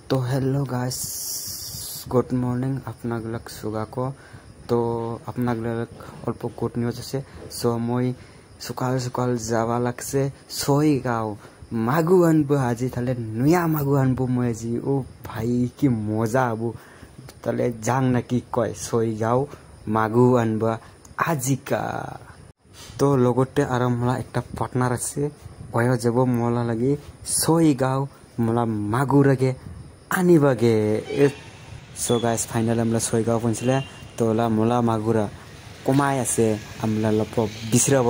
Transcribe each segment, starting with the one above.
तो hello guys good morning अपना गलक सुगा को तो अपना गलक अल्प गुड न्यूज আছে सो মই সকাল সকাল যাবা লাগছে ছয়গাঁও মাগু আনব আজি তাহলে নয়া মাগু আনব মই আজি ও ভাই কি মজা আবু তাহলে যাং নাকি কয় ছয়গাঁও মাগু আনব আজিকা তো লগতে আৰু মলা একটা পার্টনার আছে ওয় যাব মলা লাগি ছয়গাঁও মলা মাগু লাগে আনিবাগে সো গাইস ফাইনালি আমরা ছয়গাঁও পৌঁছলে তো মোলা মাগুরা কমাই আছে আমরা লপ বিছরাব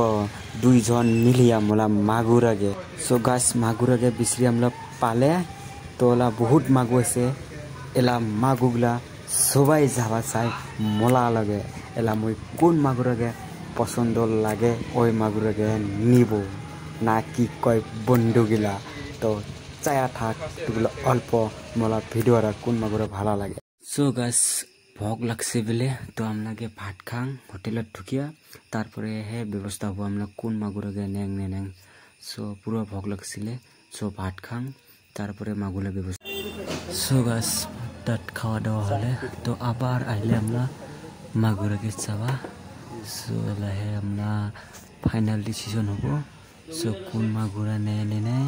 দুইজন মিলিয়া মোলা মাগুরাগে সো গাইস মাগুরাগে বিছরি আমরা পালে তো বহুত মাগু আছে এলা মাগুগলা সবাই যাবা চাই মোলা লাগে এলা মই কোন মাগুরাগে পছন্দ লাগে ওই মাগুরাগে নিব না কি কয় বন্ধুগিলা তো চায়া থাক তুগুলো অল্প মোলা ভিডিও আর কোন মাগুরা ভালো লাগে সো গাইস ভোগ লাগছে বলে তো আমলাকে ভাত খাং হোটেলত ঢুকিয়া তারপরে হে ব্যবস্থা হবো আমরা কোন মাগুরাগে নেং নেং সো পুরো ভোগ লাগছিলে সো ভাত খাং তারপরে মাগুলা ব্যবস্থা সো গাইস ভাত খাওয়া দাওয়া হলে তো আবার আইলে আমরা মাগুরাগে যাবা সো লাহে আমরা ফাইনাল ডিসিশন হবো সো কোন মাগুরা নেই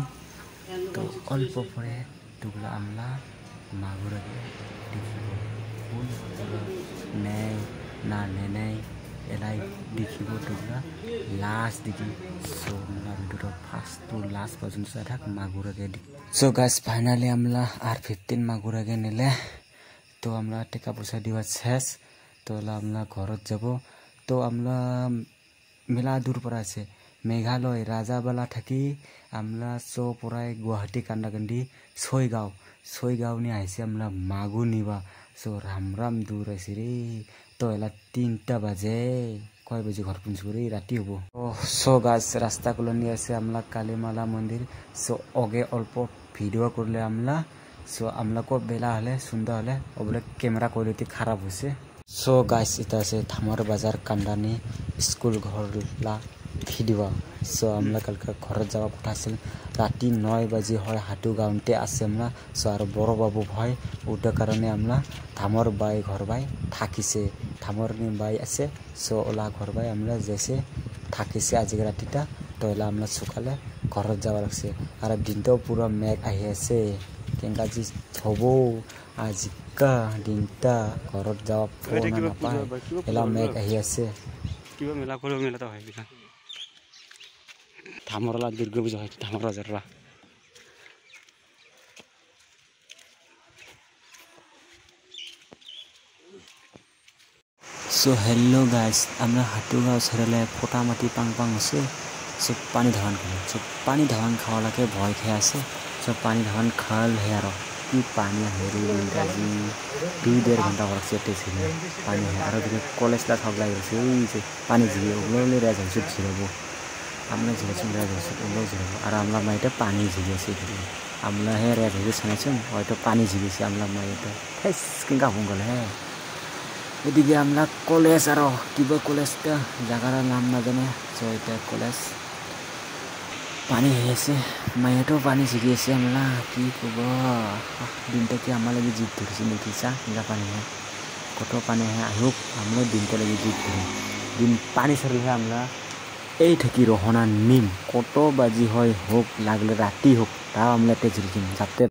তো অল্প পরে তুগুলা আমলা মাগুরাগে দেখিব কোন মাগুরা নেই না নেই এলাই দেখিব তুগুলা লাস্ট দেখি সো আমরা ভিডিওটা ফার্স্ট টু লাস্ট পর্যন্ত চাই থাক মাগুরাগে সো গাইস ফাইনালি আমলা আর 15 মাগুরাগে নিলে তো আমরা টাকা পয়সা দিবা শেষ তো আমরা ঘরত যাব তো আমরা মেলা দূর পর আছে মেঘালয় রাজাবালা থাকি আমরা সো পরায় গুয়াহাটি কান্দাকান্দি ছয়গাঁও নি আইছে আমরা মাগু নিবা সো রাম দূর আছে রে তো এলা 3টা বাজে কয় বাজে ঘর পৌঁছব রে রাতি হবো ও সো গাছ রাস্তা কলনি আছে আমরা কালীমালা মন্দির সো অগে অল্প ভিডিও করলে আমরা সো আমরা কো বেলা হলে সুন্দর হলে ওবলে ক্যামেরা কোয়ালিটি খারাপ হইছে সো গাইস এটা আছে থামার বাজার কান্দানি স্কুল ঘরলা ভিডিও সো আমরা কালকে ঘরত যাওয়া কথা আছিল রাতি 9 বাজে হয় হাটু গাউনতে আছে আমরা সো আর বড় বাবু ভাই ওটার কারণে আমরা থামর বাই ঘর বাই থাকিছে থামর নি বাই আছে সো ওলা ঘর বাই আমরা যেছে থাকিছে আজকে রাতিটা তো এলা আমরা সকালে ঘরত যাওয়া লাগছে আর দিনটাও পুরো মেঘ আহি আছে কেঙ্গাজি হবো আজিকা দিনটা ঘরত যাওয়া ফোন না পায় এলা মেঘ আহি আছে কিবা মেলা করে মেলাটা হয় বিনা থামরলা দীর্ঘ পূজা হয় থামর বাজাররা সো হ্যালো গাইস আমরা হাটুগাঁও ছেড়ে ফোটামাটি পাং আছে সো পানি ধান খাওয়া লাগে ভয় খেয়ে আছে সো পানি ধান খাল হে আর কি পানি হেরি ইংরাজি 2-1.5 ঘন্টা লাগছে টেছিল পানি হে আর দিকে কলেজটা সব লাগছে এই যে পানি ঝিরে ওগুলো রেজ হচ্ছে ছিড়বো আমরা ঝিরেছি রেজ হচ্ছে ওগুলো ঝিরবো আর আমরা মাইটা পানি ঝিরেছি আমরা হে রেজ হয়ে শুনেছেন হয়তো পানি ঝিরেছি আমরা মাইটা হেস কিংকা ফোন হ্যাঁ এদিকে আমরা কলেজ আর কিবা কলেজটা জায়গার নাম না জানে সো এটা কলেজ পানি হয়েছে মাইয়াটো পানি ঝিরিয়েছে আমরা কি কব দিনটা কি আমার লাগে জিদ ধরেছি নাকি চা কিংকা পানি হ্যাঁ কত পানি হ্যাঁ আহুক আমরা দিনটা লাগে জিদ ধরি দিন পানি ছাড়লে আমরা এই থাকি রহনা নিম কত বাজি হয় হোক লাগলে রাতি হোক তাও আমরা ঝিরিছিম যাতে